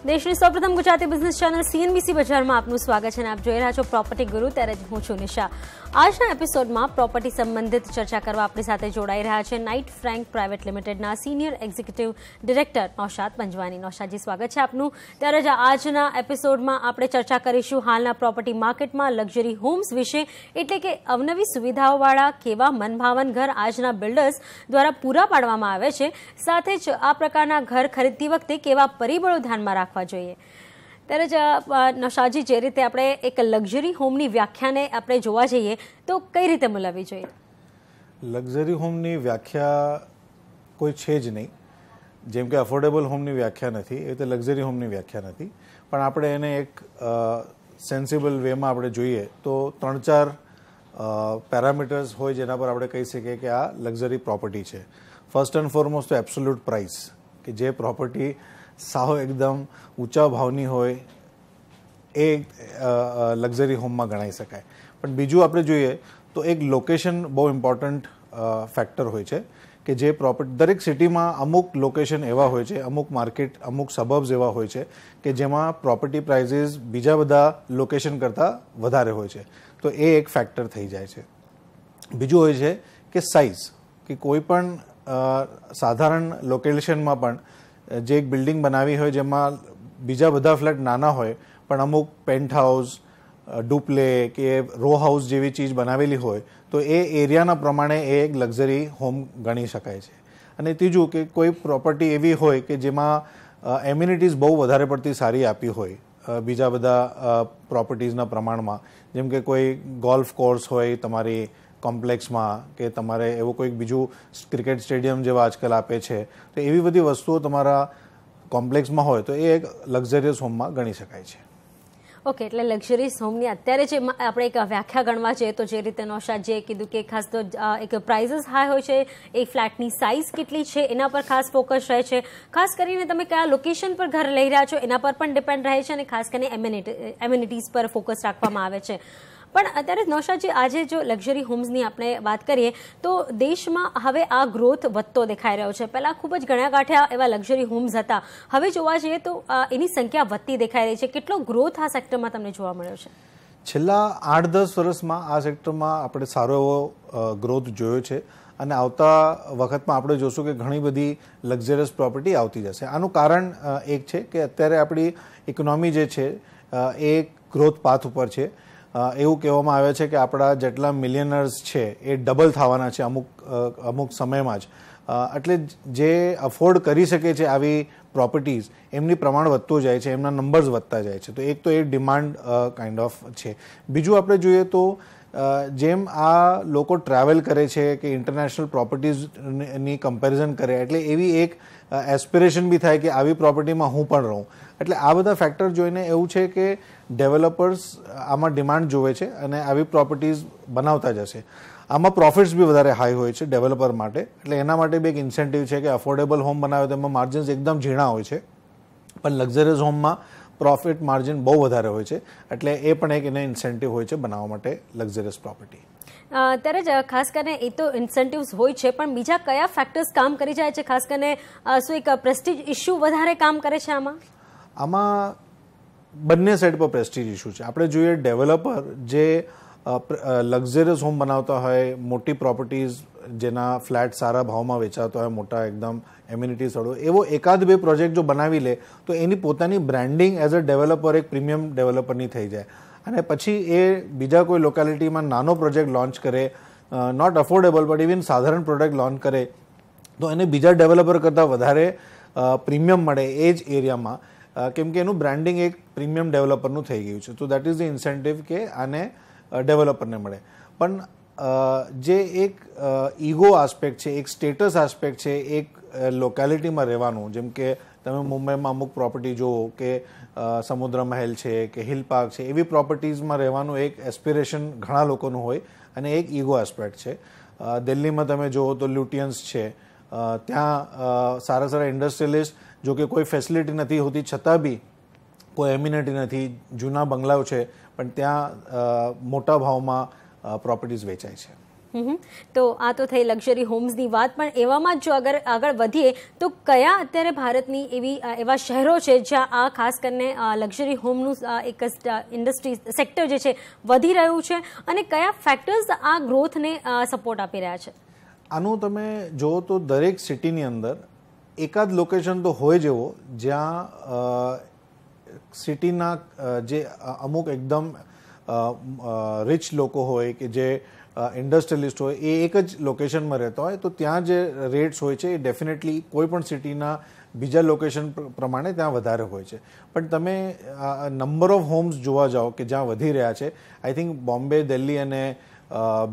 દેશની સૌપ્રથમ Gujarati business channel CNBC બજારમાં આપનું સ્વાગત છે અને આપ જોઈ રહ્યા છો પ્રોપર્ટી ગુરુ, ત્યારે હું છું નિશા। આજના એપિસોડમાં પ્રોપર્ટી સંબંધિત ચર્ચા કરવા આપણી સાથે જોડાઈ રહ્યા છે નાઇટ ફ્રેન્ક પ્રાઇવેટ લિમિટેડના senior executive director Naushad Panjwani. નૌશાદજી, સ્વાગત છે આપનું। ત્યારે જ આજના એપિસોડમાં આપણે ચર્ચા કરીશું હાલના પ્રોપર્ટી માર્કેટમાં લક્ઝરી હોમ્સ વિશે, એટલે કે અવનવી સુવિધાઓવાળા કેવા મનભાવન ઘર આજના બિલ્ડર્સ દ્વારા પૂરા પાડવામાં આવે છે, સાથે જ આ પ્રકારના ઘર ખરીદતી વખતે કેવા પરિબળો ધ્યાનમાં રાખવા જોઈએ। ત્યારે જ નૌશાદજી, જે રીતે આપણે એક લક્ઝરી હોમની વ્યાખ્યાને આપણે જોવા જઈએ તો કઈ રીતે મૂલવવી જોઈએ? લક્ઝરી હોમની વ્યાખ્યા કોઈ છે જ નહીં। જેમ કે અફોર્ડેબલ હોમની વ્યાખ્યા નથી, એ રીતે લક્ઝરી હોમની વ્યાખ્યા નથી, પણ આપણે એને એક સેન્સિબલ વેમાં આપણે જોઈએ તો 3-4 પેરામીટર્સ હોય જેના પર આપણે કહી શકીએ કે આ લક્ઝરી પ્રોપર્ટી છે। ફર્સ્ટ એન્ડ ફોરમોસ્ટ તો એબ્સોલ્યુટ પ્રાઇસ, કે જે પ્રોપર્ટી સાવ એકદમ ઊંચા ભાવની હોય એ લક્ઝરી હોમમાં ગણાઈ શકાય। પણ બીજું આપણે જોઈએ તો એક લોકેશન બહુ ઇમ્પોર્ટન્ટ ફેક્ટર હોય છે, કે જે પ્રોપર્ટી દરેક સિટીમાં અમુક લોકેશન એવા હોય છે, અમુક માર્કેટ, અમુક સબર્બ્સ એવા હોય છે કે જેમાં પ્રોપર્ટી પ્રાઇઝીસ બીજા બધા લોકેશન કરતાં વધારે હોય છે, તો એ એક ફેક્ટર થઈ જાય છે। બીજું હોય છે કે સાઇઝ, કે કોઈ પણ સાધારણ લોકેશનમાં પણ જે એક બિલ્ડિંગ બનાવી હોય જેમાં બીજા બધા ફ્લેટ નાના હોય પણ અમુક પેન્ટ હાઉસ, ડુપ્લે કે રો હાઉસ જેવી ચીજ બનાવેલી હોય તો એ એરિયાના પ્રમાણે એ એક લક્ઝરી હોમ ગણી શકાય છે। અને ત્રીજું કે કોઈ પ્રોપર્ટી એવી હોય કે જેમાં એમ્યુનિટીઝ બહુ વધારે પડતી સારી આપી હોય બીજા બધા પ્રોપર્ટીઝના પ્રમાણમાં, જેમ કે કોઈ ગોલ્ફ કોર્સ હોય તમારી કોમ્પ્લેક્સમાં, કે તમારે એવું કોઈક બીજું ક્રિકેટ સ્ટેડિયમ જેવા આજકાલ આપે છે, તો એવી બધી વસ્તુઓ તમારા કોમ્પ્લેક્સમાં હોય તો એ એક લક્ઝરિયસ હોમમાં ગણી શકાય છે। ઓકે, એટલે લક્ઝરીઝ હોમની અત્યારે જે આપણે એક વ્યાખ્યા ગણવા જઈએ તો જે રીતે નૌશાદજીએ કીધું કે ખાસ તો એક પ્રાઇઝીસ હાઈ હોય છે, એ ફ્લેટની સાઇઝ કેટલી છે એના પર ખાસ ફોકસ રહે છે, ખાસ કરીને તમે કયા લોકેશન પર ઘર લઈ રહ્યા છો એના પર પણ ડિપેન્ડ રહે છે, અને ખાસ કરીને એમ્યુનિટીઝ પર ફોકસ રાખવામાં આવે છે। પણ અત્યારે નૌશાદજી, આજે જો લક્ઝરી હોમ્સની આપણે વાત કરીએ તો દેશમાં હવે આ ગ્રોથ વધતો દેખાઈ રહ્યો છે। પહેલાં ખૂબ જ ગણ્યા ગાંઠ્યા એવા લક્ઝરી હોમ્સ હતા, હવે જોવા જઈએ તો એની સંખ્યા વધતી દેખાઈ રહી છે। કેટલો ગ્રોથ આ સેક્ટરમાં તમને જોવા મળ્યો છે? છેલ્લા 8-10 વર્ષમાં આ સેક્ટરમાં આપણે સારો એવો ગ્રોથ જોયો છે, અને આવતા વખતમાં આપણે જોશું કે ઘણી બધી લક્ઝરિયસ પ્રોપર્ટી આવતી જશે। આનું કારણ એક છે કે અત્યારે આપણી ઇકોનોમી જે છે એ ગ્રોથ પાથ ઉપર છે। એવું કહેવામાં આવે છે કે આપણા જેટલા મિલિયનર્સ છે એ ડબલ થવાના છે અમુક સમયમાં જ, એટલે જે અફોર્ડ કરી શકે છે આવી પ્રોપર્ટીઝ એમની પ્રમાણ વધતું જાય છે, એમના નંબર્સ વધતા જાય છે। તો એક તો એ ડિમાન્ડ કાઇન્ડ ઓફ છે। બીજું આપણે જોઈએ તો જેમ આ લોકો ટ્રાવેલ કરે છે કે ઇન્ટરનેશનલ પ્રોપર્ટીઝની કમ્પેરિઝન કરે, એટલે એવી એક એસ્પિરેશન બી થાય કે આવી પ્રોપર્ટીમાં હું પણ રહું। એટલે આ બધા ફેક્ટર જોઈને એવું છે કે ડેવલપર્સ આમાં ડિમાન્ડ જોવે છે અને આવી પ્રોપર્ટીઝ બનાવતા જશે। આમાં પ્રોફિટ્સ બી વધારે હાઈ હોય છે ડેવલપર માટે, એટલે એના માટે બી એક ઇન્સેન્ટિવ છે કે અફોર્ડેબલ હોમ બનાવે તો એમાં માર્જિન્સ એકદમ ઝીણા હોય છે, પણ લક્ઝરિયસ હોમમાં પ્રોફિટ માર્જિન બહુ વધારે હોય છે, એટલે એ પણ એક એને ઇન્સેન્ટિવ હોય છે બનાવવા માટે લક્ઝરિયસ પ્રોપર્ટી। ત્યારે જ ખાસ કરીને એ તો ઇન્સેન્ટિવ્સ હોય છે, પણ બીજા કયા ફેક્ટર્સ કામ કરી જાય છે? ખાસ કરીને શું એક પ્રેસ્ટીજ ઇશ્યુ વધારે કામ કરે છે આમાં બંને સાઈડ પર પ્રેસ્ટીજ ઇશ્યુ છે। આપણે જોઈએ ડેવલપર જે લક્ઝરિયસ હોમ બનાવતા હોય, મોટી પ્રોપર્ટીઝ જેના ફ્લેટ સારા ભાવમાં વેચાતા હોય, મોટા એકદમ એમ્યુનિટી સ્થળો, એવો 1-2 પ્રોજેક્ટ જો બનાવી લે તો એની પોતાની બ્રાન્ડિંગ એઝ અ ડેવલપર એક પ્રીમિયમ ડેવલપરની થઈ જાય, અને પછી એ બીજા કોઈ લોકેલિટીમાં નાનો પ્રોજેક્ટ લોન્ચ કરે, નોટ અફોર્ડેબલ બટ ઇવન સાધારણ પ્રોડક્ટ લોન્ચ કરે, તો એને બીજા ડેવલપર કરતાં વધારે પ્રીમિયમ મળે એ જ એરિયામાં, કેમ કે એનું બ્રાન્ડિંગ એક પ્રીમિયમ ડેવલપરનું થઈ ગયું છે। તો દેટ ઇઝ ધ ઇન્સેન્ટિવ કે આને ડેવલપરને મળે। પણ જે એક ઈગો આસ્પેક્ટ છે, એક સ્ટેટસ આસ્પેક્ટ છે, એક લોકેલિટીમાં રહેવાનું, જેમ કે તમે મુંબઈમાં અમુક પ્રોપર્ટી જુઓ કે સમુદ્ર મહેલ છે કે હિલ પાર્ક છે, એવી પ્રોપર્ટીઝમાં રહેવાનું એક એસ્પિરેશન ઘણા લોકોનું હોય, અને એક ઈગો આસ્પેક્ટ છે। દિલ્હીમાં તમે જુઓ તો લ્યુટિયન્સ છે, ત્યાં સારા ઇન્ડસ્ટ્રીયલિસ્ટ, જો કે કોઈ ફેસિલિટી નથી હોતી છતાં બી કોઈ એમ્યુનિટી નથી, જૂના બંગલાઓ છે, પણ ત્યાં મોટા ભાવમાં પ્રોપર્ટીઝ વેચાય છે। તો આ તો થઈ લક્ઝરી હોમ્સની વાત, પણ એવામાં જો અગર આગળ વધીએ તો કયા અત્યારે ભારતની એવા શહેરો છે જ્યાં આ ખાસ કરીને લક્ઝરી હોમનું એક ઇન્ડસ્ટ્રી સેક્ટર જે છે વધી રહ્યું છે, અને કયા ફેક્ટર્સ આ ગ્રોથને સપોર્ટ આપી રહ્યા છે? આનું તમે જુઓ તો દરેક સિટીની અંદર એકાદ લોકેશન તો હોય જેવો જ્યાં સિટીના જે અમુક એકદમ રિચ લોકો હોય કે જે ઇન્ડસ્ટ્રીયલિસ્ટ હોય એ એક જ લોકેશનમાં રહેતા હોય, તો ત્યાં જે રેટ્સ હોય છે એ ડેફિનેટલી કોઈ પણ સિટીના બીજા લોકેશન પ્રમાણે ત્યાં વધારે હોય છે. પણ તમે નંબર ઓફ હોમ્સ જોવા જાઓ કે જ્યાં વધી રહ્યા છે, આઈ થિંક બોમ્બે, દિલ્હી અને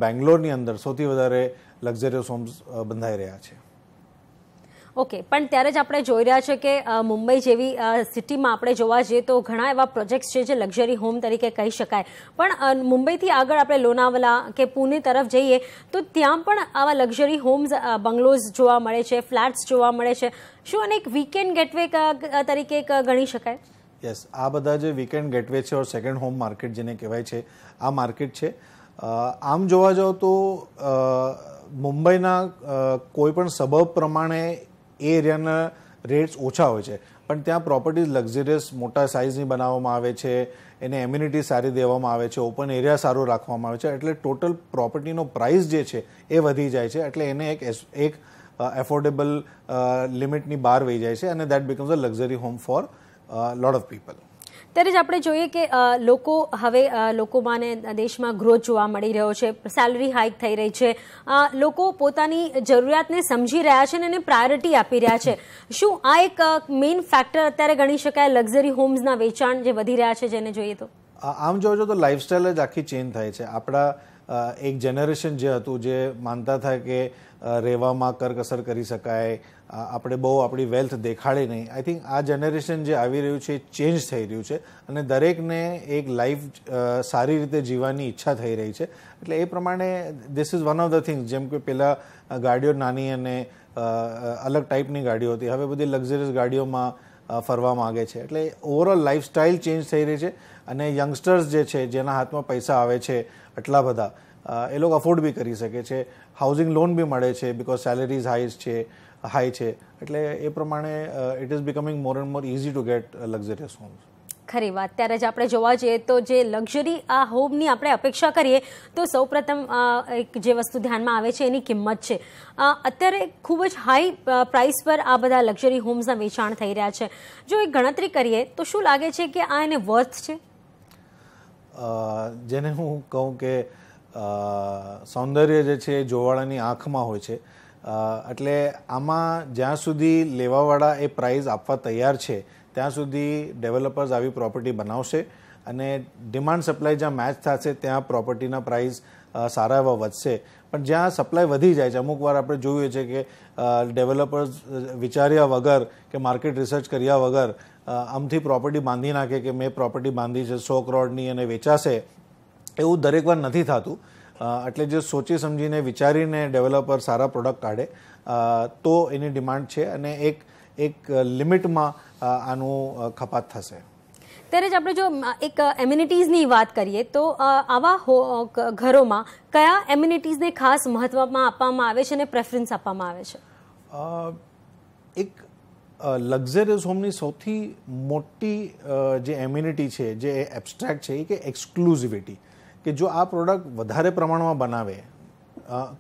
બેંગ્લોરની અંદર સૌથી વધારે લક્ઝરિયસ હોમ્સ બંધાઈ રહ્યા છે. ઓકે, પણ ત્યારે જ આપણે જોઈ રહ્યા છે કે મુંબઈ જેવી સિટીમાં આપણે જોવા જઈએ તો ઘણા એવા પ્રોજેક્ટ્સ છે જે લક્ઝરી હોમ તરીકે કહી શકાય, પણ મુંબઈથી આગળ આપણે લોનાવાલા કે પુણે તરફ જઈએ તો ત્યાં પણ આવા લક્ઝરી હોમ્સ, બંગલોઝ જોવા મળે છે, ફ્લેટ્સ જોવા મળે છે. શું અને એક વીકેન્ડ ગેટવે તરીકે ગણી શકાય? યસ, આ બધા જે વીકેન્ડ ગેટવે છે ઓર સેકન્ડ હોમ માર્કેટ જેને કહેવાય છે, આ માર્કેટ છે. આમ જોવા જાઓ તો મુંબઈના કોઈ પણ સબર્બ પ્રમાણે એ એરિયાના રેટ્સ ઓછા હોય છે, પણ ત્યાં પ્રોપર્ટીઝ લક્ઝરિયસ મોટા સાઇઝની બનાવવામાં આવે છે, એને એમ્યુનિટી સારી દેવામાં આવે છે, ઓપન એરિયા સારું રાખવામાં આવે છે, એટલે ટોટલ પ્રોપર્ટીનો પ્રાઇસ જે છે એ વધી જાય છે, એટલે એને એક એફોર્ડેબલ લિમિટની બહાર વહી જાય છે, અને that becomes a luxury home for lot of people. ત્યારે જ આપણે જોઈએ કે લોકોમાં દેશમાં ગ્રોથ જોવા મળી રહ્યો છે, સેલરી હાઇક થઈ રહી છે, લોકો પોતાની જરૂરિયાતને સમજી રહ્યા છે અને એને પ્રાયોરિટી આપી રહ્યા છે. શું આ એક મેઇન ફેક્ટર અત્યારે ગણી શકાય લક્ઝરી હોમ્સના વેચાણ જે વધી રહ્યા છે જેને જોઈએ તો? આમ જોજો તો લાઇફસ્ટાઇલ જ આખી ચેન્જ થાય છે. આપણા એક જનરેશન જે હતું જે માનતા થાય કે રહેવામાં કરકસર કરી શકાય, આપણે બહુ આપણી વેલ્થ દેખાડે નહીં, આઈ થિંક આ જનરેશન જે આવી રહ્યું છે એ ચેન્જ થઈ રહ્યું છે, અને દરેકને એક લાઈફ સારી રીતે જીવવાની ઈચ્છા થઈ રહી છે. એટલે એ પ્રમાણે this is one of the things. જેમ કે પહેલાં ગાડીઓ નાની અને અલગ ટાઈપની ગાડીઓ હતી, હવે બધી લક્ઝરિયસ ગાડીઓમાં ફરવા માગે છે, એટલે ઓવરઓલ લાઈફસ્ટાઇલ ચેન્જ થઈ રહી છે. અને યંગસ્ટર્સ જે છે જેના હાથમાં પૈસા આવે છે આટલા બધા, એ લોકો અફોર્ડ બી કરી શકે છે, હાઉસિંગ લોન બી મળે છે બિકોઝ સેલેરીઝ હાઈ છે, એટલે એ પ્રમાણે it is becoming more and more easy to get luxurious homes. ખરી વાત. ત્યારે જ આપણે જોવા જઈએ તો જે લક્ઝરી આ હોમની આપણે અપેક્ષા કરીએ તો સૌપ્રથમ એક જે વસ્તુ ધ્યાનમાં આવે છે એની કિંમત છે. અત્યારે ખૂબ જ હાઈ પ્રાઇસ પર આ બધા લક્ઝરી હોમ્સના વેચાણ થઈ રહ્યા છે. જો એક ગણતરી કરીએ તો શું લાગે છે કે આ એને વર્થ છે? જેને હું કહું કે સૌંદર્ય જે છે એ જોવાળાની આંખમાં હોય છે, એટલે આમાં જ્યાં સુધી લેવાવાળા એ પ્રાઇસ આપવા તૈયાર છે ત્યાં સુધી ડેવલપર્સ આવી પ્રોપર્ટી બનાવશે, અને ડિમાન્ડ સપ્લાય જ્યાં મેચ થશે ત્યાં પ્રોપર્ટીના પ્રાઇસ સારા એવા વધશે. પણ જ્યાં સપ્લાય વધી જાય છે, અમુક વાર આપણે જોયું છે કે ડેવલપર્સ વિચાર્યા વગર કે માર્કેટ રિસર્ચ કર્યા વગર આમથી પ્રોપર્ટી બાંધી નાખે કે મેં પ્રોપર્ટી બાંધી છે 100 કરોડની અને વેચાશે, એવું દરેક વાર નથી થતું. એટલે જે સોચી સમજીને વિચારીને ડેવલપર સારા પ્રોડક્ટ કાઢે તો એની ડિમાન્ડ છે, અને એક લિમિટમાં આનું કપાત થશે. ત્યારે જ આપણે જો એક એમ્યુનિટીઝની વાત કરીએ તો આવા ઘરોમાં કયા એમ્યુનિટીઝને ખાસ મહત્વમાં આપવામાં આવે છે અને પ્રેફરન્સ આપવામાં આવે છે? એક લક્ઝરિયસ હોમની સૌથી મોટી જે એમ્યુનિટી છે, જે એબ્સ્ટ્રેક્ટ છે, એ કે એક્સક્લુઝિવિટી, કે જો આ પ્રોડક્ટ વધારે પ્રમાણમાં બનાવે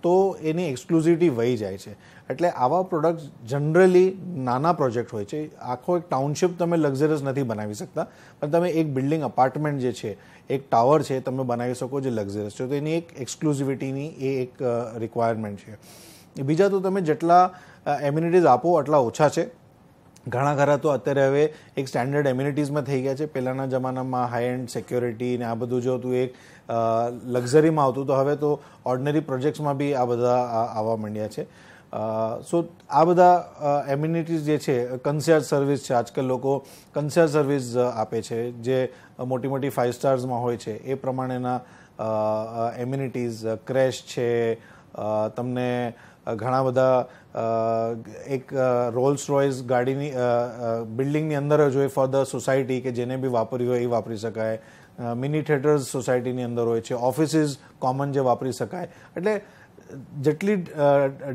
તો એની એક્સક્લુઝિવિટી વહી જાય છે. એટલે આવા પ્રોડક્ટ જનરલી નાના પ્રોજેક્ટ હોય છે. આખો એક ટાઉનશીપ તમે લક્ઝરિયસ નથી બનાવી શકતા, પણ તમે એક બિલ્ડિંગ અપાર્ટમેન્ટ જે છે, એક ટાવર છે, તમે બનાવી શકો જે લક્ઝરિયસ છે, તો એની એક એક્સક્લુઝિવિટીની એ એક રિક્વાયરમેન્ટ છે. બીજા તો તમે જેટલા એમ્યુનિટીઝ આપો એટલા ઓછા છે. ઘણા ખરા તો અત્યારે હવે એક સ્ટેન્ડર્ડ એમ્યુનિટીઝમાં થઈ ગયા છે. પહેલાંના જમાનામાં હાઈ એન્ડ સિક્યોરિટી ને આ બધું જો હતું એક લક્ઝરીમાં આવતું, તો હવે તો ઓર્ડિનરી પ્રોજેક્ટ્સમાં બી આ બધા આવવા માંડ્યા છે. સો આ બધા એમ્યુનિટીઝ જે છે, કન્સિયર્જ સર્વિસ છે, આજકાલ લોકો કન્સિયર્જ સર્વિસ આપે છે જે મોટી મોટી 5 સ્ટાર્સમાં હોય છે, એ પ્રમાણેના એમ્યુનિટીઝ, ક્રેશ છે, તમને ઘણા બધા એક રોલ્સ રોયસ ગાડીની બિલ્ડિંગની અંદર જ હોય ફોર ધ સોસાયટી, કે જેને બી વાપરવી હોય એ વાપરી શકાય. મિની થિયેટર્સ સોસાયટીની અંદર હોય છે, ઓફિસીસ કોમન જે વાપરી શકાય. એટલે જેટલી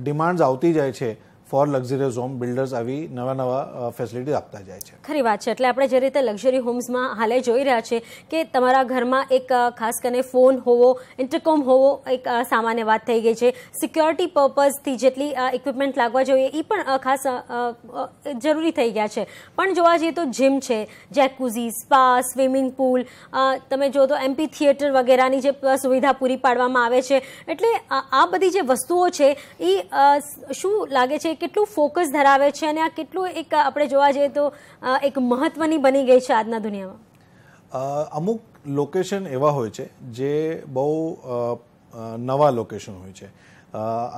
ડિમાન્ડ્સ આવતી જાય છે ફોર લક્ઝરિયસ હોમ, બિલ્ડર્સ આવી નવા ફેસિલિટી આપતા જાય છે. ખરી વાત છે. એટલે આપણે જે રીતે લક્ઝરી હોમ્સમાં હાલે જોઈ રહ્યા છે કે તમારા ઘરમાં એક ખાસ કરીને ફોન હોવો, ઇન્ટરકોમ હોવો એક સામાન્ય વાત થઈ ગઈ છે. સિક્યોરિટી પર્પઝથી જેટલી ઇક્વિપમેન્ટ લાગવા જોઈએ એ પણ ખાસ જરૂરી થઈ ગયા છે. પણ જોવા જઈએ તો જીમ છે, જેકુઝી, સ્પા, સ્વિમિંગ પુલ, તમે જો તો એમ્પી થિયેટર વગેરેની જે સુવિધા પૂરી પાડવામાં આવે છે. એટલે આ બધી જે વસ્તુઓ છે એ શું લાગે છે કેટલું ફોકસ ધરાવે છે અને આ કેટલું એક આપણે જોવા જઈએ તો એક મહત્વની બની ગઈ છે આજના દુનિયામાં? અમુક લોકેશન એવા હોય છે જે બહુ નવા લોકેશન હોય છે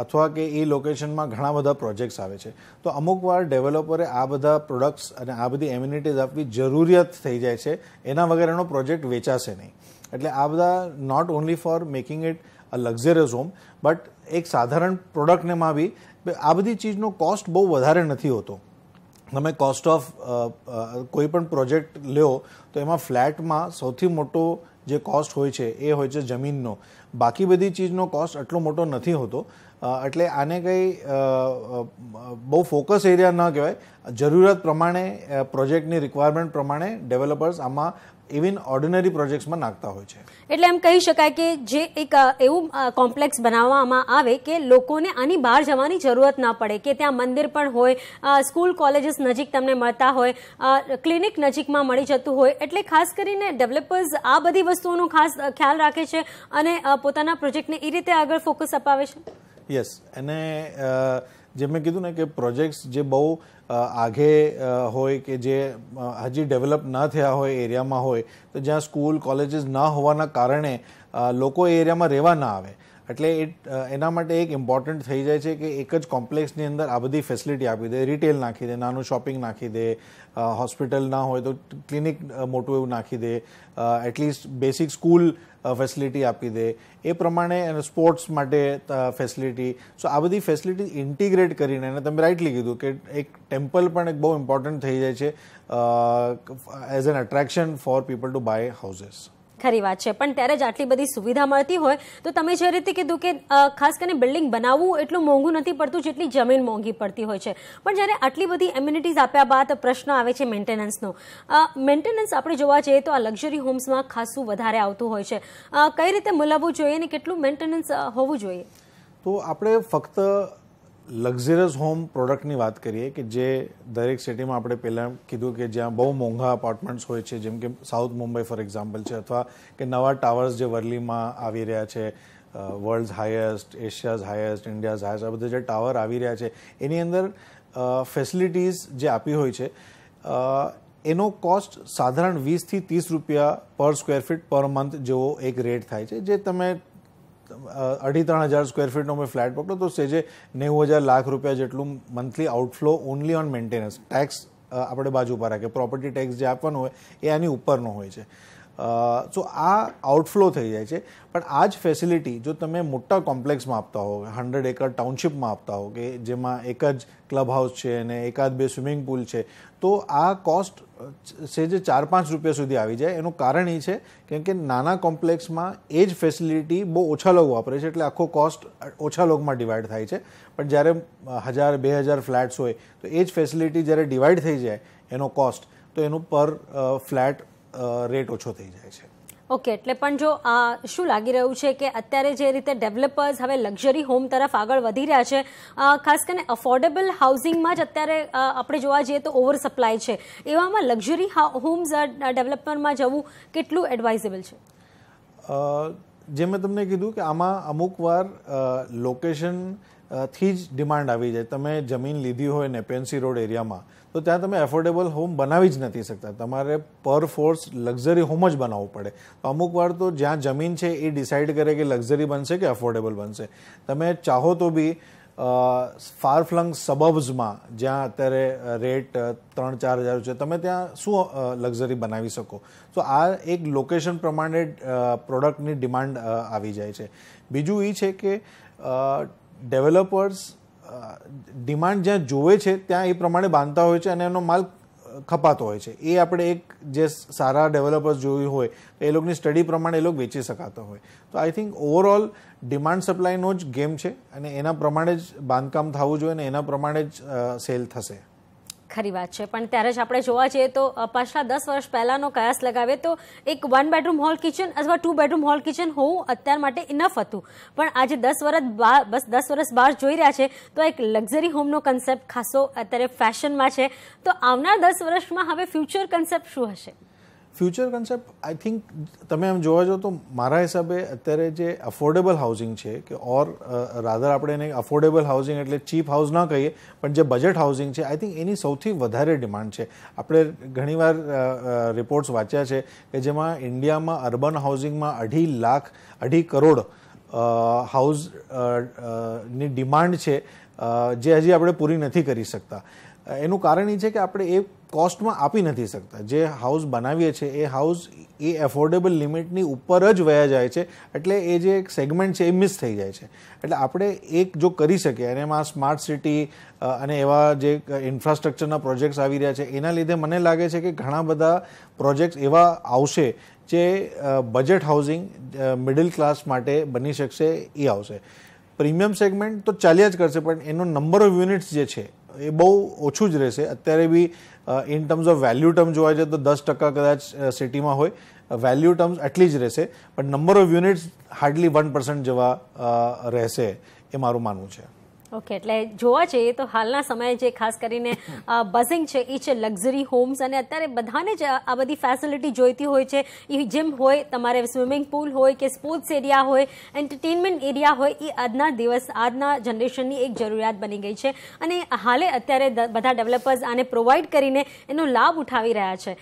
અથવા કે એ લોકેશનમાં ઘણા બધા પ્રોજેક્ટ્સ આવે છે. તો અમુક વાર ડેવલપરે આ બધા પ્રોડક્ટ્સ અને આ બધી એમ્યુનિટીઝ આપવી જરૂરિયાત થઈ જાય છે, એના વગર એનો પ્રોજેક્ટ વેચાશે નહીં. એટલે આ બધા not only for making it a luxurious home, but એક સાધારણ પ્રોડક્ટનેમાં બી આ બધી ચીજનો કોસ્ટ બહુ વધારે નથી હોતો. તમે કોસ્ટ ઓફ કોઈ પણ પ્રોજેક્ટ લ્યો તો એમાં ફ્લેટમાં સૌથી મોટો જે કોસ્ટ હોય છે એ હોય છે જમીનનો. બાકી બધી ચીજનો કોસ્ટ આટલો મોટો નથી હોતો. એટલે આને કંઈ બહુ ફોકસ એરિયા ન કહેવાય. જરૂરિયાત પ્રમાણે, પ્રોજેક્ટની રિક્વાયરમેન્ટ પ્રમાણે ડેવલપર્સ આમાં ઇવન ઓર્ડિનરી પ્રોજેક્ટ્સમાં નાખતા હોય છે. એટલે એમ કહી શકાય કે જે એક એવું કોમ્પ્લેક્સ બનાવવામાં આવે કે લોકોને આની બહાર જવાની જરૂરત ના પડે, કે ત્યાં મંદિર પણ હોય, સ્કૂલ કોલેજીસ નજીક તમને મળતા હોય, ક્લિનિક નજીકમાં મળી જતું હોય. એટલે ખાસ કરીને ડેવલપર્સ આ બધી વસ્તુઓનો ખાસ ખ્યાલ રાખે છે અને પોતાના પ્રોજેક્ટને એ રીતે આગળ ફોકસ અપાવે છે. યસ, અને જેમ મેં કીધું ને કે પ્રોજેક્ટ્સ જે બહુ આગે હોય કે જે હજી ડેવલપ ન થયા હોય એરિયામાં હોય, તો જ્યાં સ્કૂલ કોલેજીસ ન હોવાના કારણે લોકો એ એરિયામાં રહેવા ના આવે. એટલે એના માટે એક ઇમ્પોર્ટન્ટ થઈ જાય છે કે એક જ કોમ્પ્લેક્સની અંદર આ બધી ફેસિલિટી આપી દે, રિટેલ નાખી દે, નાનું શોપિંગ નાખી દે, હોસ્પિટલ ના હોય તો ક્લિનિક મોટું એવું નાખી દે, એટલીસ્ટ બેસિક સ્કૂલ ફેસિલિટી આપી દે, એ પ્રમાણે સ્પોર્ટ્સ માટે ફેસિલિટી. સો આ બધી ફેસિલિટી ઇન્ટિગ્રેટ કરીને, અને તમે રાઇટલી કીધું કે એક ટેમ્પલ પણ એક બહુ ઇમ્પોર્ટન્ટ થઈ જાય છે as an attraction for people to buy houses. ખરી વાત છે. પણ ત્યારે જ આટલી બધી સુવિધા મળતી હોય તો તમે જે રીતે કીધું કે ખાસ કરીને બિલ્ડિંગ બનાવવું એટલું મોંઘું નથી પડતું જેટલી જમીન મોંઘી પડતી હોય છે. પણ જ્યારે આટલી બધી એમ્યુનિટીઝ આપ્યા બાદ પ્રશ્ન આવે છે મેન્ટેનન્સનો. મેન્ટેનન્સ આપણે જોવા જઈએ તો આ લક્ઝરી હોમ્સમાં ખાસું વધારે આવતું હોય છે. કઈ રીતે મૂલવવું જોઈએ અને કેટલું મેન્ટેનન્સ હોવું જોઈએ? તો આપણે ફક્ત લક્ઝરિયસ હોમ પ્રોડક્ટની વાત કરીએ કે જે દરેક સિટીમાં આપણે પહેલાં કીધું કે જ્યાં બહુ મોંઘા અપાર્ટમેન્ટ્સ હોય છે, જેમ કે સાઉથ મુંબઈ ફોર એક્ઝામ્પલ છે, અથવા કે નવા ટાવર્સ જે વર્લીમાં આવી રહ્યા છે, world's highest, Asia's highest, India's highest, આ બધા જે ટાવર આવી રહ્યા છે એની અંદર ફેસિલિટીઝ જે આપી હોય છે એનો કોસ્ટ સાધારણ 20 થી 30 રૂપિયા પર સ્ક્વેર ફીટ પર મંથ જેવો એક રેટ થાય છે. જે તમે 2,500-3,000 સ્ક્વેર ફીટનો મેં ફ્લેટ પકડો તો સેજે 90,000 લાખ રૂપિયા જેટલું monthly outflow only on maintenance. Tax આપણે બાજુ પર રાખીએ, પ્રોપર્ટી ટેક્સ જે આપવાનો હોય એ આની ઉપરનો હોય છે. સો આ આઉટફ્લો થઈ જાય છે. પણ આ જ ફેસિલિટી જો તમે મોટા કોમ્પ્લેક્સમાં આપતા હો, 100 એકર ટાઉનશીપમાં આપતા હો કે જેમાં એક જ ક્લબ હાઉસ છે અને એકાદ બે સ્વિમિંગ પુલ છે, તો આ કોસ્ટ સેજે 4-5 રૂપિયા સુધી આવી જાય. એનું કારણ એ છે કેમ કે નાના કોમ્પ્લેક્સમાં એ જ ફેસિલિટી બહુ ઓછા લોકો વાપરે છે, એટલે આખો કોસ્ટ ઓછા લોકોમાં ડિવાઈડ થાય છે. પણ જ્યારે 1,000-2,000 ફ્લેટ્સ હોય તો એ જ ફેસિલિટી જ્યારે ડિવાઈડ થઈ જાય એનો કોસ્ટ, તો એનું પર ફ્લેટ રેટ ઓછો થઈ જાય છે. ઓકે, એટલે પણ જો શું લાગી રહ્યું છે કે અત્યારે જે રીતે ડેવલપર્સ હવે લક્ઝરી હોમ તરફ આગળ વધી રહ્યા છે, ખાસ કરીને અફોર્ડેબલ હાઉસિંગમાં જ અત્યારે આપણે જોવા જઈએ તો ઓવર સપ્લાય છે, એવામાં લક્ઝરી હોમ્સ ડેવલપરમાં જવું કેટલું એડવાઇઝેબલ છે? જે મેં તમને કીધું કે આમાં અમુક વાર લોકેશન થી જ ડિમાન્ડ આવી જાય. તમે જમીન લીધી હોય નેપેન્સી રોડ એરિયામાં તો ત્યાં તમે એફોર્ડેબલ હોમ બનાવી જ નથી શકતા, તમારે પર ફોર્સ લક્ઝરી હોમ જ બનાવવું પડે. તો અમુક વાર તો જ્યાં જમીન છે એ ડિસાઇડ કરે કે લક્ઝરી બનશે કે એફોર્ડેબલ બનશે. તમે ચાહો તો બી ફાર ફ્લંગ સબર્બ્સમાં જ્યાં અત્યારે રેટ 3-4 હજાર છે, તમે ત્યાં શું લક્ઝરી બનાવી શકો? તો આ એક લોકેશન પ્રમાણે પ્રોડક્ટની ડિમાન્ડ આવી જાય છે. બીજું એ છે કે ડેવલપર્સ ડિમાન્ડ જ્યાં જોવે છે ત્યાં એ પ્રમાણે બાંધતા હોય છે અને એનો માલ ખપાતો હોય છે. એ આપણે એક જે સારા ડેવલપર્સ જોયું હોય એ લોકોની સ્ટડી પ્રમાણે એ લોકો વેચી શકાતો હોય. તો આઈ થિંક ઓવરઓલ ડિમાન્ડ સપ્લાયનો જ ગેમ છે અને એના પ્રમાણે જ બાંધકામ થવું જોઈએ અને એના પ્રમાણે જ સેલ થશે. ખરી વાત છે, પણ ત્યારે જ આપણે જોવા જઈએ તો પાછલા 10 વર્ષ પહેલાનો કયાસ લગાવે તો એક 1 બેડરૂમ હોલ કિચન અથવા 2 બેડરૂમ હોલ કિચન હોવું અત્યાર માટે ઇનફ હતું. પણ આજે 10 વર્ષ બહાર જોઈ રહ્યા છે તો એક લક્ઝરી હોમનો કન્સેપ્ટ ખાસો અત્યારે ફેશનમાં છે. તો આવનાર 10 વર્ષમાં હવે ફ્યુચર કન્સેપ્ટ શું હશે? ફ્યુચર કન્સેપ્ટ આઈ થિંક તમે એમ જોવા જાઓ તો મારા હિસાબે અત્યારે જે અફોર્ડેબલ હાઉસિંગ છે કે ઓર રાધર આપણે એને અફોર્ડેબલ હાઉસિંગ એટલે ચીપ હાઉસ ના કહીએ પણ જે બજેટ હાઉસિંગ છે આઈ થિંક એની સૌથી વધારે ડિમાન્ડ છે. આપણે ઘણીવાર રિપોર્ટ્સ વાંચ્યા છે કે જેમાં ઇન્ડિયામાં અર્બન હાઉસિંગમાં 2.5 કરોડ હાઉસ ની ડિમાન્ડ છે જે હજી આપણે પૂરી નથી કરી શકતા. એનું કારણ એ છે કે આપણે એ કોસ્ટમાં આપી નથી શકતા. જે હાઉસ બનાવીએ છીએ એ હાઉસ એ એફોર્ડેબલ લિમિટની ઉપર જ વયા જાય છે એટલે એ જે એક સેગમેન્ટ છે એ મિસ થઈ જાય છે. એટલે આપણે એક જો કરી શકીએ અને એમાં સ્માર્ટ સિટી અને એવા જે ઇન્ફ્રાસ્ટ્રક્ચરના પ્રોજેક્ટ્સ આવી રહ્યા છે એના લીધે મને લાગે છે કે ઘણા બધા પ્રોજેક્ટ્સ એવા આવશે જે બજેટ હાઉસિંગ મિડલ ક્લાસ માટે બની શકશે એ આવશે. પ્રીમિયમ સેગમેન્ટ તો ચાલ્યા જ કરશે પણ એનો નંબર ઓફ યુનિટ્સ જે છે એ બહુ ઓછું જ રહેશે. અત્યારે બી in terms of value term જોવા જાય તો 10% કદાચ સિટીમાં હોય, વેલ્યુ ટર્મ્સ આટલી જ રહેશે પણ નંબર ઓફ યુનિટ્સ હાર્ડલી 1% જેવા રહેશે એ મારું માનવું છે. ઓકે, એટલે જોવા જઈએ તો હાલના સમયે જે ખાસ કરીને બઝિંગ છે એ છે લક્ઝરી હોમ્સ અને અત્યારે બધાને જ આ બધી ફેસિલિટી જોઈતી હોય છે. એ જીમ હોય, તમારે સ્વિમિંગ પુલ હોય કે સ્પોર્ટ્સ એરિયા હોય, એન્ટરટેનમેન્ટ એરિયા હોય, એ આજના જનરેશનની એક જરૂરિયાત બની ગઈ છે અને હાલે અત્યારે બધા ડેવલપર્સ આને પ્રોવાઈડ કરીને એનો લાભ ઉઠાવી રહ્યા છે.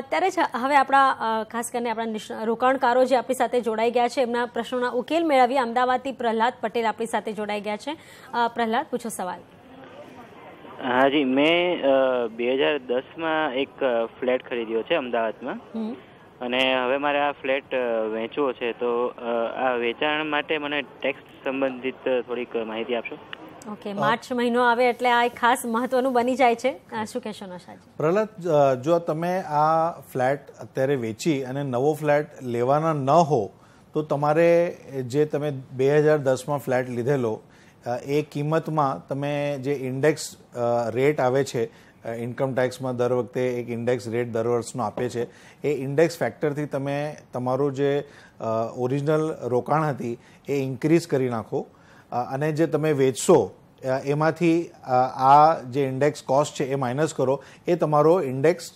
ત્યારે જ હવે આપણા ખાસ કરીને આપણા રોકાણકારો જે આપણી સાથે જોડાઈ ગયા છે એમના પ્રશ્નોના ઉકેલ મેળવીએ. અમદાવાદથી પ્રહલાદ પટેલ આપણી સાથે જોડાઈ ગયા છે. પ્રહલાદ, પૂછો સવાલ. હાજી, મેં 2010માં એક ફ્લેટ ખરીદ્યો છે અમદાવાદમાં અને હવે મારે આ ફ્લેટ વેચવો છે. તો આ વેચાણ માટે મને ટેક્સ સંબંધિત થોડીક માહિતી આપશો? ઓકે, માર્ચ મહિનો આવે એટલે આ એક ખાસ મહત્વનું બની જાય છે. શું કહેશો નશાજી? પ્રહલાદ, જો તમે આ ફ્લેટ અત્યારે વેચી અને નવો ફ્લેટ લેવાના ન હો તો તમારે જે તમે 2010માં ફ્લેટ લીધેલો એ કિંમતમાં તમે જે ઇન્ડેક્સ રેટ આવે છે ઇન્કમ ટેક્સમાં દર વખતે એક ઇન્ડેક્સ રેટ દર વર્ષનો આપે છે એ ઇન્ડેક્સ ફેક્ટરથી તમે તમારું જે ઓરિજિનલ રોકાણ હતી એ ઇન્ક્રીઝ કરી નાખો અને જે તમે વેચશો એમાંથી આ જે ઇન્ડેક્સ કોસ્ટ છે એ માઇનસ કરો. એ તમારો index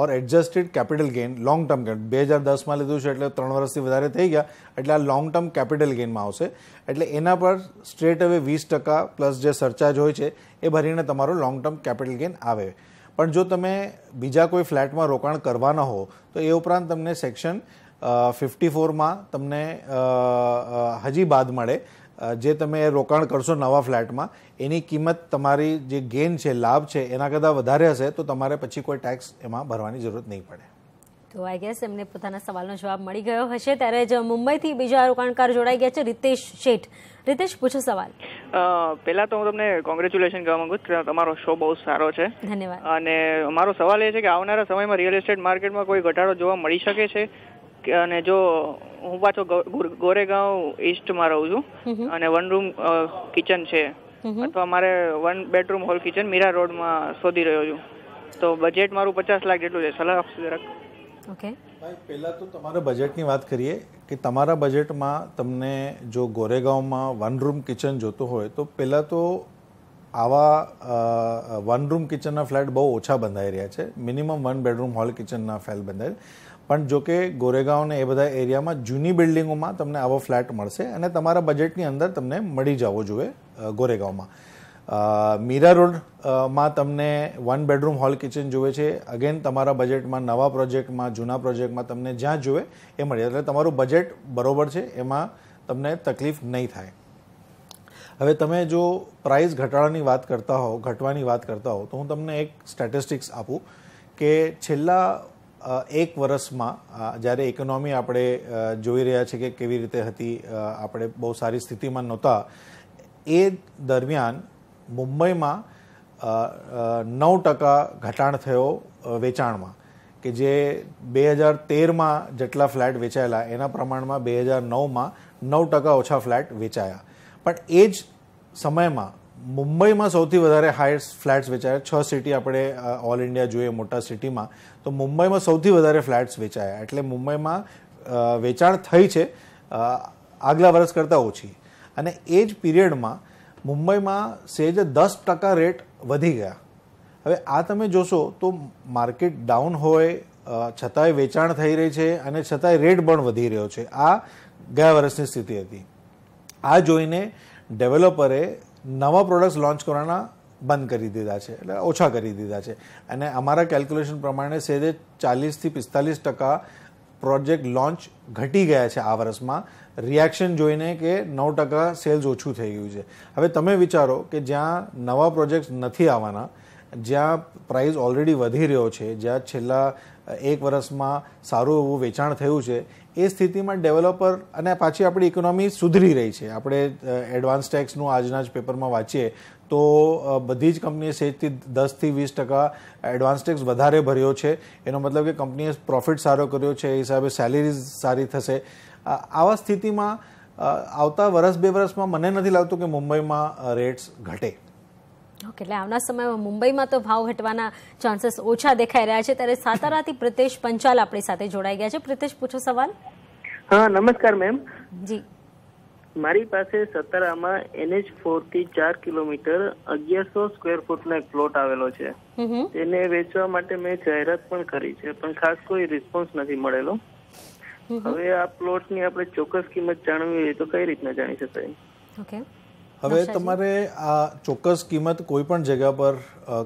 or adjusted capital gain long term gain 2010માં લીધું છે એટલે 3 વર્ષથી વધારે થઈ ગયા એટલે આ લોંગ ટર્મ કેપિટલ ગેઇનમાં આવશે. એટલે એના પર સ્ટ્રેટ હવે 20% પ્લસ જે સરચાર્જ હોય છે એ ભરીને તમારો લોંગ ટર્મ કેપિટલ ગેઇન આવે. પણ જો તમે બીજા કોઈ ફ્લેટમાં રોકાણ કરવાના હો તો એ ઉપરાંત તમને સેક્શન 54માં તમને હજી બાદ મળે. જે તમે રોકાણ કરશો નવા ફ્લેટમાં એની કિંમત તમારી જે ગેઇન છે, લાભ છે એના કરતાં વધારે હશે તો તમારે પછી કોઈ ટેક્સ એમાં ભરવાની જરૂરત નહીં પડે. તો આઈ ગેસ એમને પોતાના સવાલનો જવાબ મળી ગયો હશે. ત્યારે જ મુંબઈથી બીજા રોકાણકાર જોડાઈ ગયા છે, રીતેશ શેઠ. રીતેશ, પૂછો સવાલ. પહેલા તો હું તમને કોંગ્રેચ્યુલેશન કહેવા માંગુ છું. તમારો શો બહુ સારો છે. ધન્યવાદ. અને મારો સવાલ એ છે કે આવનારા સમયમાં રિયલ એસ્ટેટ માર્કેટમાં કોઈ ઘટાડો જોવા મળી શકે છે? અને જો હું પાછો ગોરેગાંવ ઈસ્ટમાં રહું છું અને 1 રૂમ કિચન છે અથવા મારે 1 બેડરૂમ હોલ કિચન મીરા રોડમાં શોધી રહ્યો છું તો બજેટ મારું 50 લાખ જેટલું છે. સલાહ આપશો જરાક? ઓકે, પહેલાં તો તમારા બજેટની વાત કરીએ કે તમારા બજેટમાં તમને જો ગોરેગાંવમાં 1 રૂમ કિચન જોતું હોય તો પહેલાં તો આવા 1 રૂમ કિચનના ફ્લેટ બહુ ઓછા બંધાઈ રહ્યા છે. મિનિમમ 1 બેડરૂમ હોલ કિચનના ફ્લેટ બંધાય. પણ જો કે ગોરેગાંવ ને એ બધા એરિયામાં જૂની બિલ્ડિંગોમાં તમને આવો ફ્લેટ મળશે અને તમારા બજેટની અંદર તમને મળી જવો જોઈએ. ગોરેગાંવમાં મીરા રોડમાં તમને 1 બેડરૂમ હોલ કિચન જોઈએ છે. અગેન તમારા બજેટમાં નવા પ્રોજેક્ટમાં જૂના પ્રોજેક્ટમાં તમને જ્યાં જોઈએ એ મળે એટલે તમારું બજેટ બરોબર છે, એમાં તમને તકલીફ નહીં થાય. હવે તમે જો પ્રાઇસ ઘટાડાની વાત કરતા હો, ઘટવાની વાત કરતા હો તો હું તમને એક સ્ટેટિસ્ટિક્સ આપું કે છેલ્લા 1 વર્ષમાં જ્યારે ઇકોનોમી આપણે જોઈ રહ્યા છે કે કેવી રીતે હતી, આપણે બહુ સારી સ્થિતિમાં નહોતા, એ દરમિયાન મુંબઈમાં 9% ઘટાડ થયો વેચાણમાં કે જે 2013માં જેટલા ફ્લેટ વેચાયેલા એના પ્રમાણમાં 2009માં 9% ઓછા ફ્લેટ વેચાયા. પણ એ જ સમયમાં મુંબઈમાં સૌથી વધારે હાઈ ફ્લેટ્સ વેચાયા. 6 સિટી આપણે ઓલ ઇન્ડિયા જોઈએ મોટા સિટીમાં, તો મુંબઈમાં સૌથી વધારે ફ્લેટ્સ વેચાયા. એટલે મુંબઈમાં વેચાણ થઈ છે આગલા વર્ષ કરતાં ઓછી. અને એ જ પીરિયડમાં મુંબઈમાં સેજ 10% રેટ વધી ગયા. હવે આ તમે જોશો તો માર્કેટ ડાઉન હોય છતાંય વેચાણ થઈ રહી છે અને છતાંય રેટ પણ વધી રહ્યો છે. આ ગયા વર્ષની સ્થિતિ હતી. આ જોઈને ડેવલપરે નવા પ્રોડક્ટ્સ લોન્ચ કરવાના બંધ કરી દીધા છે, એટલે ઓછા કરી દીધા છે. અને અમારા કેલ્ક્યુલેશન પ્રમાણે સેજે 40 થી 45% પ્રોજેક્ટ લોન્ચ ઘટી ગયા છે આ વર્ષમાં, રિએક્શન જોઈને કે 9% સેલ્સ ઓછું થઈ ગયું છે. હવે તમે વિચારો કે જ્યાં નવા પ્રોજેક્ટ નથી આવવાના, જ્યાં પ્રાઇસ ઓલરેડી વધી રહ્યો છે, જ્યાં છેલ્લા 1 વર્ષમાં સારું એવું વેચાણ થયું છે, એ સ્થિતિમાં ડેવલપર અને પાછી આપણી ઇકોનોમી સુધરી રહી છે. આપણે એડવાન્સ ટેક્સનું આજના જ પેપરમાં વાંચીએ તો બધી જ કંપનીએ સેજથી 10 થી 20% એડવાન્સ ટેક્સ વધારે ભર્યો છે. એનો મતલબ કે કંપનીએ પ્રોફિટ સારો કર્યો છે, એ હિસાબે સેલેરીઝ સારી થશે. આવા સ્થિતિમાં આવતા વર્ષ 2 વર્ષમાં મને નથી લાગતું કે મુંબઈમાં રેટ્સ ઘટે. ઓકે, એટલે આવનાર સમયમાં મુંબઈમાં તો ભાવ ઘટવાના ચાન્સીસ ઓછા દેખાઈ રહ્યા છે. ત્યારે સાતારાથી પ્રિતેશ પંચાલ આપણી સાથે જોડાઈ ગયા છે. પ્રિતેશ, પૂછો સવાલ. હા, નમસ્કાર મેમ. જી, મારી પાસે સતારામાં NH4 થી 4 કિલોમીટર 1100 સ્ક્વેર ફૂટનો એક પ્લોટ આવેલો છે. તેને વેચવા માટે મેં જાહેરાત પણ કરી છે, પણ ખાસ કોઈ રિસ્પોન્સ નથી મળેલો. હવે આ પ્લોટની આપણે ચોક્કસ કિંમત જાણવી હોય તો કઈ રીતના જાણી શકાય? ઓકે, હવે તમારે આ ચોક્કસ કિંમત કોઈ પણ જગ્યા પર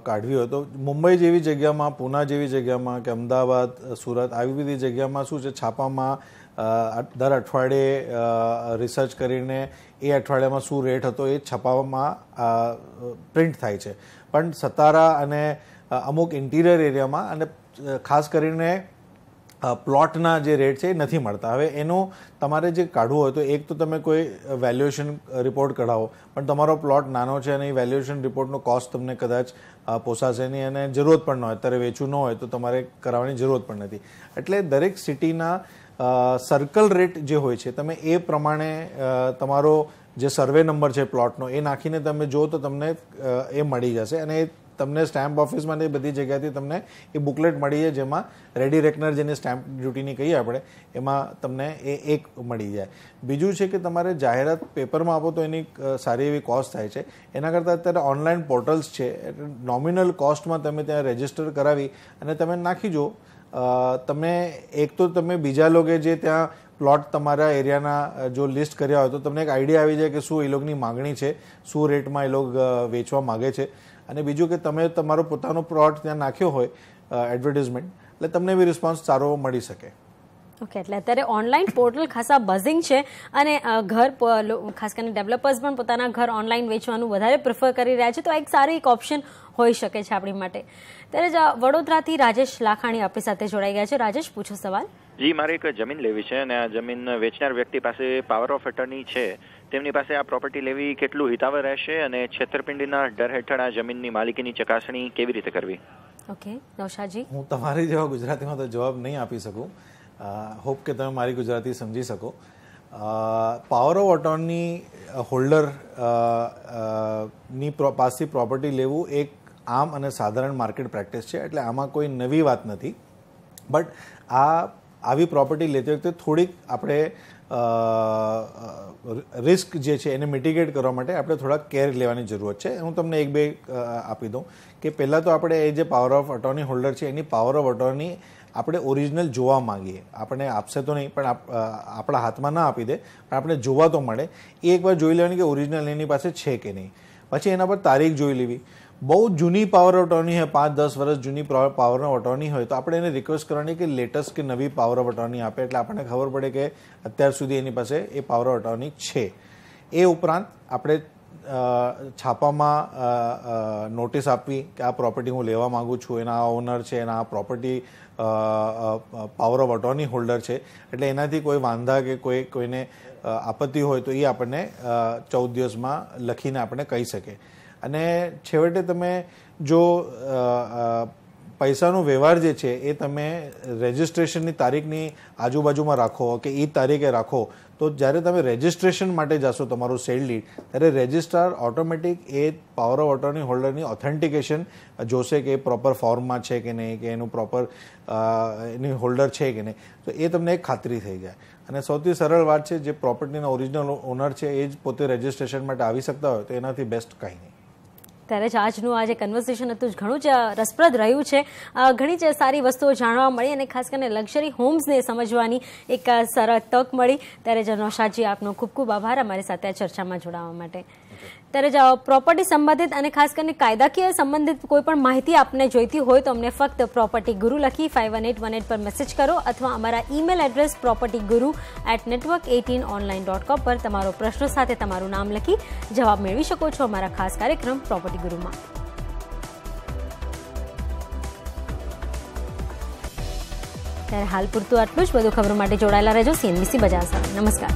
કાઢવી હોય તો મુંબઈ જેવી જગ્યામાં, પૂના જેવી જગ્યામાં કે અમદાવાદ, સુરત આવી બધી જગ્યામાં શું છે, છાપામાં દર અઠવાડિયે રિસર્ચ કરીને એ અઠવાડિયામાં શું રેટ હતો એ છાપામાં પ્રિન્ટ થાય છે. પણ સતારા અને અમુક ઇન્ટિરિયર એરિયામાં અને ખાસ કરીને પ્લોટના જે રેટ છે એ નથી મળતા. હવે એનું તમારે જે કાઢવું હોય તો એક તો તમે કોઈ વેલ્યુએશન રિપોર્ટ કઢાવો, પણ તમારો પ્લોટ નાનો છે અને એ વેલ્યુએશન રિપોર્ટનો કોસ્ટ તમને કદાચ પોસાશે નહીં અને જરૂરત પણ ન હોય, અત્યારે વેચવું ન હોય તો તમારે કરાવવાની જરૂરત પણ નથી. એટલે દરેક સિટીના સર્કલ રેટ જે હોય છે તમે એ પ્રમાણે તમારો જે સર્વે નંબર છે પ્લોટનો એ નાખીને તમે જો તો તમને એ મળી જશે. અને એ તમને સ્ટેમ્પ ઓફિસમાં એ બધી જગ્યાથી તમને એ બુકલેટ મળી જાય, જેમાં રેડી રેકનર જેને સ્ટેમ્પ ડ્યુટીની કહીએ આપણે, એમાં તમને એ એક મળી જાય. બીજું છે કે તમારે જાહેરાત પેપરમાં આપો તો એની સારી એવી કોસ્ટ થાય છે. એના કરતાં અત્યારે ઓનલાઈન પોર્ટલ્સ છે, નોમિનલ કોસ્ટમાં તમે ત્યાં રજિસ્ટર કરાવી અને તમે નાખી જો. તમે એક તો તમે બીજા લોકો જે ત્યાં પ્લોટ તમારા એરિયાના જો લિસ્ટ કર્યા હોય તો તમને એક આઈડિયા આવી જાય કે શું એ લોકોની માગણી છે, શું રેટમાં એ લોકો વેચવા માગે છે. અને બીજું કે તમે તમારો પોતાનો પ્લોટ ત્યાં નાખ્યો હોય એડવર્ટિઝમેન્ટ, એટલે તમને બી રિસ્પોન્સ સારો મળી શકે. ઓકે, એટલે અત્યારે ઓનલાઈન પોર્ટલ ખાસા બઝિંગ છે અને ઘર ખાસ કરીને ડેવલપર્સ પણ પોતાના ઘર ઓનલાઈન વેચવાનું વધારે પ્રિફર કરી રહ્યા છે, તો એક સારી એક ઓપ્શન હોઈ શકે છે આપણી માટે. ત્યારે જ વડોદરાથી રાજેશ લાખાણી આપણી સાથે જોડાઈ ગયા છે. રાજેશ, પૂછો સવાલ. જી, મારે એક જમીન લેવી છે અને આ જમીન વેચનાર વ્યક્તિ પાસે પાવર ઓફ એટર્ની છે. તેમની પાસે આ પ્રોપર્ટી લેવી કેટલું હિતાવહ રહેશે અને છેતરપિંડીના ડર હેઠળ આ જમીનની માલિકીની ચકાસણી કેવી રીતે કરવી? ઓકે, નૌશાદજી. હું તમારી જેવા ગુજરાતીમાં તો જવાબ નહીં આપી શકું. હોપ કે તમે મારી ગુજરાતી સમજી શકો. પાવર ઓફ એટર્ની હોલ્ડર ની પાસેથી પ્રોપર્ટી લેવું એક આમ અને સાધારણ માર્કેટ પ્રેક્ટિસ છે, એટલે આમાં કોઈ નવી વાત નથી. બટ આવી પ્રોપર્ટી લેતી વખતે થોડીક આપણે રિસ્ક જે છે એને મિટિગેટ કરવા માટે આપણે થોડા કેર લેવાની જરૂરત છે. હું તમને એક બે આપી દઉં કે પહેલાં તો આપણે એ જે પાવર ઓફ એટર્ની હોલ્ડર છે એની પાવર ઓફ એટર્ની આપણે ઓરિજિનલ જોવા માંગીએ. આપણે આપશે તો નહીં, પણ આપણા હાથમાં ના આપી દે, પણ આપણે જોવા તો મળે. એ એકવાર જોઈ લેવાની કે ઓરિજિનલ એની પાસે છે કે નહીં. પછી એના પર તારીખ જોઈ લેવી. બહુ જૂની પાવર ઓફ એટર્ની હોય, 5-10 વર્ષ જૂની પાવર ઓફ એટર્ની હોય તો આપણે એને રિક્વેસ્ટ કરવાની કે લેટેસ્ટ કે નવી પાવર ઓફ એટર્ની આપે, એટલે આપણને ખબર પડે કે અત્યાર સુધી એની પાસે એ પાવર ઓફ એટર્ની છે. એ ઉપરાંત આપણે છાપામાં નોટિસ આપવી કે આ પ્રોપર્ટી હું લેવા માંગુ છું, એના આ ઓનર છે, એના આ property power of attorney holder છે, એટલે એનાથી કોઈ વાંધા કે કોઈને આપત્તિ હોય તો એ આપણને 14 દિવસમાં લખીને આપણે કહી શકે. અને છેવટે તમે જો પૈસાનો વ્યવહાર જે છે એ તમે રજિસ્ટ્રેશનની તારીખની આજુબાજુમાં રાખો કે એ તારીખે રાખો, તો જ્યારે તમે રજિસ્ટ્રેશન માટે જશો તમારું સેલ ડીડ, ત્યારે રજિસ્ટ્રાર ઓટોમેટિક એ પાવર ઓફ અટર્ની હોલ્ડરની ઓથેન્ટિકેશન જોશે કે એ પ્રોપર ફોર્મમાં છે કે નહીં, કે એનું પ્રોપર એની હોલ્ડર છે કે નહીં, તો એ તમને એક ખાતરી થઈ જાય. અને સૌથી સરળ વાત છે, જે પ્રોપર્ટીના ઓરિજિનલ ઓનર છે એ જ પોતે રજિસ્ટ્રેશન માટે આવી શકતા હોય તો એનાથી બેસ્ટ કંઈ નહીં. ત્યારે જ આજનું આ જે કન્વર્સેશન હતું ઘણું જ રસપ્રદ રહ્યું છે. ઘણી જ સારી વસ્તુઓ જાણવા મળી અને ખાસ કરીને લક્ઝરી હોમ્સને સમજવાની એક સરળ તક મળી. ત્યારે જ નૌશાદજી, આપનો ખૂબ ખૂબ આભાર અમારી સાથે આ ચર્ચામાં જોડાવા માટે. ત્યારે જ પ્રોપર્ટી સંબંધિત અને ખાસ કરીને કાયદાકીય સંબંધિત કોઈ પણ માહિતી આપને જોઈતી હોય તો અમને ફક્ત પ્રોપર્ટી ગુરુ લખી 51818 પર મેસેજ કરો અથવા અમારા ઈમેલ એડ્રેસ propertyguru@network18online.com પર તમારો પ્રશ્નો સાથે તમારું નામ લખી જવાબ મેળવી શકો છો અમારા ખાસ કાર્યક્રમ પ્રોપર્ટી ગુરુમાં. ત્યારે હાલ પૂરતું આટલું જ. વધુ ખબરો માટે જોડાયેલા રહેજો CNBC બજાર સાથે. નમસ્કાર.